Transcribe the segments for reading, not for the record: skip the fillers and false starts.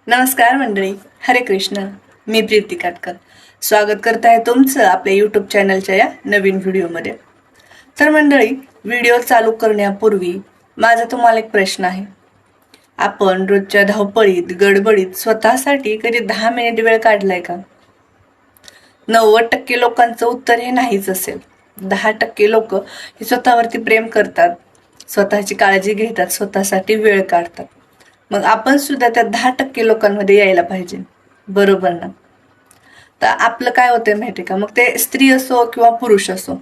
नमस्कार मंडळी, हरे कृष्ण. मी प्रीती काटकर स्वागत करत आहे तुमचं आपल्या यूट्यूब चॅनलच्या या नवीन व्हिडिओमध्ये. तर मंडळी, व्हिडिओ चालू करण्यापूर्वी माझा तुम्हाला एक प्रश्न आहे. आपण रोजच्या धावपळीत गडबडीत स्वतःसाठी कधी 10 मिनिट वेळ काढलाय का? 90% लोकांचं उत्तर हे नाहीच असेल. 10% लोक हे स्वतःवरती प्रेम करतात, स्वतःची काळजी घेतात, स्वतःसाठी वेळ काढतात. मग आपण सुद्धा त्या 10% लोकांमध्ये यायला पाहिजे, बरोबर ना? तर आपलं काय होतंय माहितीये का, मग ते स्त्री असो किंवा पुरुष असो,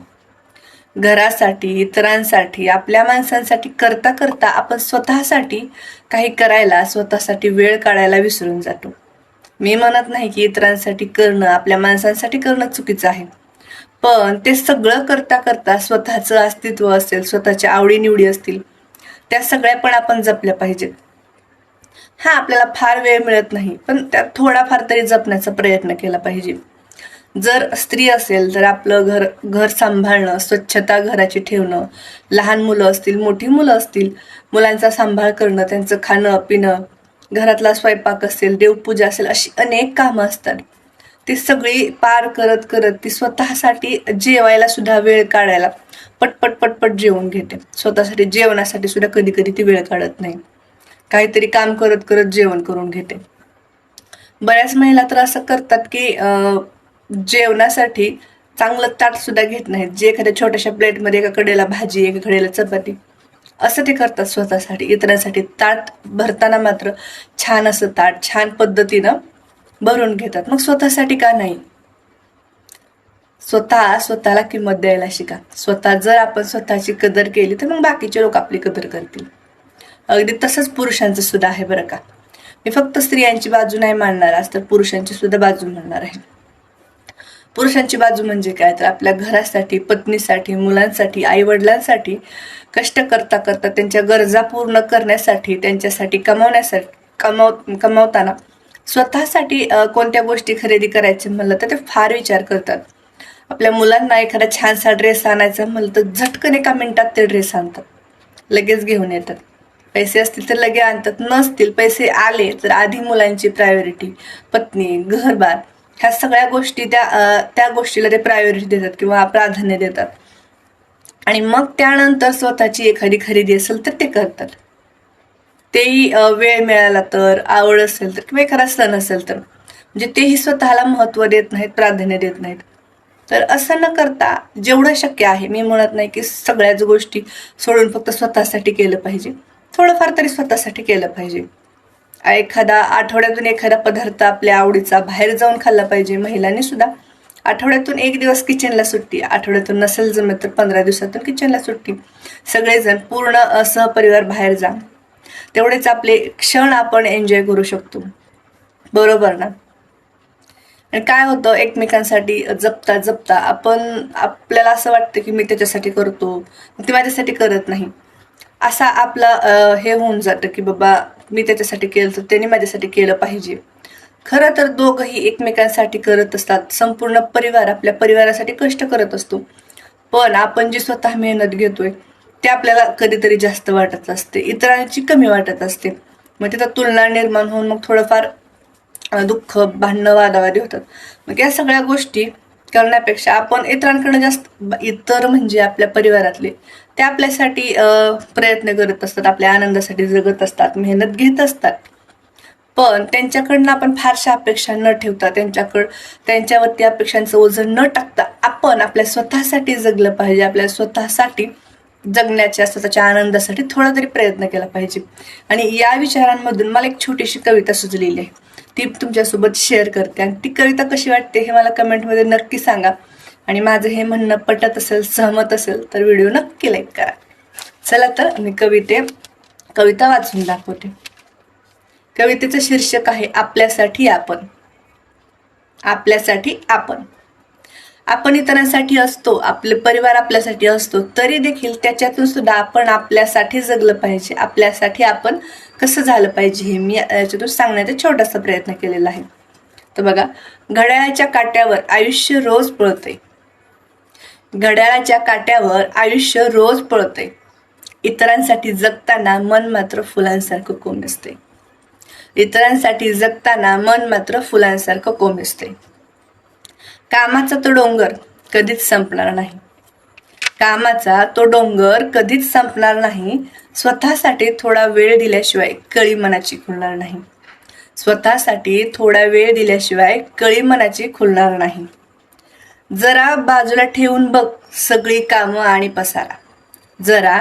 घरासाठी, इतरांसाठी, आपल्या माणसांसाठी करता करता आपण स्वतःसाठी काही करायला, स्वतःसाठी वेळ काढायला विसरून जातो. मी म्हणत नाही की इतरांसाठी करणं, आपल्या माणसांसाठी करणं चुकीचं आहे, पण ते सगळं करता करता स्वतःचं अस्तित्व असेल, स्वतःच्या आवडीनिवडी असतील, त्या सगळ्या पण आपण जपल्या पाहिजेत. हा, आपल्याला फार वेळ मिळत नाही, पण त्यात थोडाफार तरी जपण्याचा प्रयत्न केला पाहिजे. जर स्त्री असेल तर आपलं घर घर सांभाळणं, स्वच्छता घराची ठेवणं, लहान मुलं असतील, मोठी मुलं असतील, मुलांचा सांभाळ करणं, त्यांचं खाणं पिणं, घरातला स्वयंपाक असेल, देवपूजा असेल, अशी अनेक कामं असतात. ती सगळी पार करत करत ती स्वतःसाठी जेवायला सुद्धा वेळ काढायला पटपट पटपट जेवून घेते. स्वतःसाठी जेवणासाठी सुद्धा कधी कधी ती वेळ काढत नाही, काहीतरी काम करत करत जेवण करून घेते. बऱ्याच महिला तर असं करतात की जेवणासाठी चांगलं ताट सुद्धा घेत नाहीत. जे एखाद्या छोट्याशा प्लेटमध्ये एका कडेला भाजी, एका कडेला चपाती, असं ते करतात स्वतःसाठी. इतरांसाठी ताट भरताना मात्र छान असं ताट छान पद्धतीनं भरून घेतात. मग स्वतःसाठी का नाही? स्वतःला किंमत द्यायला शिका. स्वतः जर आपण स्वतःची कदर केली तर मग बाकीचे लोक आपली कदर करतील. अगदी तसंच पुरुषांचं सुद्धा आहे बरं का. मी फक्त स्त्रियांची बाजू नाही मांडणार आज, तर पुरुषांची सुद्धा बाजू मांडणार आहे. पुरुषांची बाजू म्हणजे काय, तर आपल्या घरासाठी, पत्नीसाठी, मुलांसाठी, आई वडिलांसाठी कष्ट करता करता त्यांच्या गरजा पूर्ण करण्यासाठी, त्यांच्यासाठी कमवताना स्वतःसाठी कोणत्या गोष्टी खरेदी करायचे म्हणलं तर ते फार विचार करतात. आपल्या मुलांना एखादा छानसा ड्रेस आणायचा म्हणलं तर झटकन एका मिनिटात ते ड्रेस आणतात, लगेच घेऊन येतात. पैसे असतील तर लगे आणतात, नसतील, पैसे आले तर आधी मुलांची प्रायोरिटी, पत्नी, घरबार, ह्या सगळ्या गोष्टी त्या गोष्टीला ते प्रायोरिटी देतात किंवा प्राधान्य देतात. आणि मग त्यानंतर स्वतःची एखादी खरेदी असेल तर ते करतात. तेही वेळ मिळाला तर, आवड असेल तर, किंवा एखादा सण असेल तर, म्हणजे तेही स्वतःला महत्त्व देत नाहीत, प्राधान्य देत नाहीत. तर असं न करता जेवढं शक्य आहे, मी म्हणत नाही की सगळ्याच गोष्टी सोडून फक्त स्वतःसाठी केलं पाहिजे, थोडंफार तरी स्वतःसाठी केलं पाहिजे. आठवड्यातून एखादा पदार्थ आपल्या आवडीचा बाहेर जाऊन खाल्ला पाहिजे. महिलांनी सुद्धा आठवड्यातून एक दिवस किचनला सुट्टी, आठवड्यातून नसेल जमत तर 15 दिवसातून किचनला सुट्टी, सगळेजण पूर्ण सहपरिवार बाहेर जा. तेवढेच आपले क्षण आपण एन्जॉय करू शकतो, बरोबर ना? आणि काय होतं, एकमेकांसाठी जपता जपता आपल्याला असं वाटतं की मी त्याच्यासाठी करतो, ते माझ्यासाठी करत नाही, असा आपला हे होऊन जातं की बाबा मी त्याच्यासाठी केलं तर त्याने माझ्यासाठी केलं पाहिजे. खरं तर दोघंही एकमेकांसाठी करत असतात. संपूर्ण परिवार आपल्या परिवारासाठी कष्ट करत असतो, पण आपण जी स्वतः मेहनत घेतोय ते आपल्याला कधीतरी जास्त वाटत असते, इतरांची कमी वाटत असते. मग तिथं तुलना निर्माण होऊन मग थोडंफार दुःख, भांडणं, वादावादी होतात. मग या सगळ्या गोष्टी करण्यापेक्षा आपण इतरांकडे इतर म्हणजे आपल्या परिवारातले, ते आपल्यासाठी प्रयत्न करत असतात, आपल्या आनंदासाठी जगत असतात, मेहनत घेत असतात. पण त्यांच्याकडनं आपण फारशा अपेक्षा न ठेवता, त्यांच्यावरती अपेक्षांचं ओझं न टाकता आपण आपल्या स्वतःसाठी जगलं पाहिजे. आपल्या स्वतःसाठी जगण्याच्या, स्वतःच्या आनंदासाठी थोडा तरी प्रयत्न केला पाहिजे. आणि या विचारांमधून मला एक छोटीशी कविता सुचलेली आहे, ती तुमच्यासोबत शेअर करते. आणि ती कविता कशी वाटते हे मला कमेंटमध्ये नक्की सांगा. आणि माझं हे म्हणणं पटत असेल, सहमत असेल तर व्हिडिओ नक्की लाईक करा. चला तर मी कविता वाचून दाखवते. कवितेचं शीर्षक आहे आपल्यासाठी आपण. आपल्यासाठी आपण. आपण इतरांसाठी असतो, आपले परिवार आपल्यासाठी असतो, तरी देखील त्याच्यातून सुद्धा आपण आपल्यासाठी जगलं पाहिजे. आपल्यासाठी आपण कसं झालं पाहिजे हे मी याच्यातून सांगण्याचा छोटासा प्रयत्न केलेला आहे. तर बघा, घड्याळाच्या काट्यावर आयुष्य रोज पळतंय. घड्याळाच्या काट्यावर आयुष्य रोज पळतंय. इतरांसाठी जगताना मन मात्र फुलांसारखं कोमेजतंय. इतरांसाठी जगताना मन मात्र फुलांसारखं कोमेजते. कामाचा तो डोंगर कधीच संपणार नाही. कामाचा तो डोंगर कधीच संपणार नाही. स्वतःसाठी थोडा वेळ दिल्याशिवाय कळी मनाची खुलणार नाही. स्वतःसाठी थोडा वेळ दिल्याशिवाय कळी मनाची खुलणार नाही. जरा बाजूला ठेवून बघ सगळी कामं आणि पसारा. जरा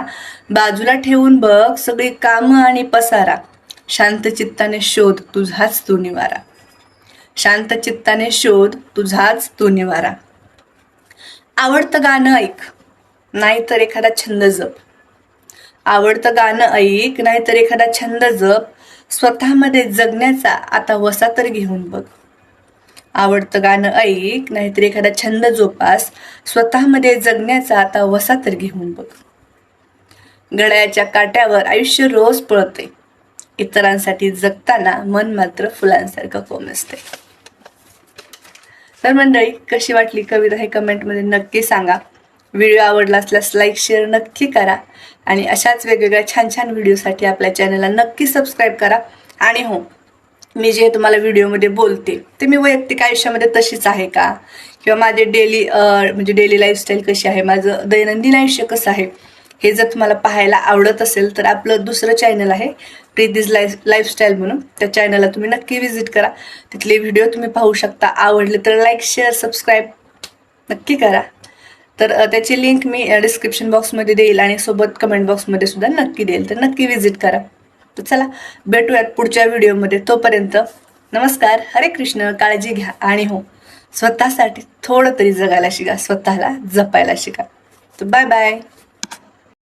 बाजूला ठेवून बघ सगळी कामं आणि पसारा. शांत चित्ताने शोध तुझाच तू निवारा. शांत चित्ताने शोध तुझाच तू निवारा. आवडतं गाणं ऐक नाहीतर एखादा छंद जप. आवडतं गाणं ऐक नाहीतर एखादा छंद जप. स्वतःमध्ये जगण्याचा आता वसा तर घेऊन बघ. आवडतं गाणं ऐक नाहीतर एखादा छंद जोपास. स्वतःमध्ये जगण्याचा आता वसा तर घेऊन बघ. घड्याळाच्या काट्यावर आयुष्य रोज पळते. इतरांसाठी जगताना मन मात्र फुलांसारखं कोमेजते. तर मंडळी, कशी वाटली कविता हे कमेंटमध्ये नक्की सांगा. व्हिडिओ आवडला असल्यास लाईक शेअर नक्की करा आणि अशाच वेगवेगळ्या छान छान व्हिडिओसाठी आपल्या चॅनलला नक्की सबस्क्राईब करा. आणि हो, मी जे तुम्हाला व्हिडिओमध्ये बोलते ते मी वैयक्तिक आयुष्यामध्ये तशीच आहे का, किंवा माझे डेली लाईफस्टाईल कशी आहे, माझं दैनंदिन आयुष्य कसं आहे, हे जर तुम्हाला पाहायला आवडत असेल तर आपलं दुसरं चॅनल आहे प्रीतीज लाईफस्टाईल म्हणून. त्या चॅनलला तुम्ही नक्की व्हिजिट करा. तिथले व्हिडिओ तुम्ही पाहू शकता. आवडले तर लाईक शेअर सबस्क्राईब नक्की करा. तर त्याची लिंक मी डिस्क्रिप्शन बॉक्समध्ये देईल आणि सोबत कमेंट बॉक्समध्ये सुद्धा नक्की देईल. तर नक्की व्हिजिट करा. तर चला भेटूयात पुढच्या व्हिडिओमध्ये. तोपर्यंत नमस्कार, हरे कृष्ण. काळजी घ्या आणि हो, स्वतःसाठी थोडं तरी जगायला शिका, स्वतःला जपायला शिका. तर बाय बाय.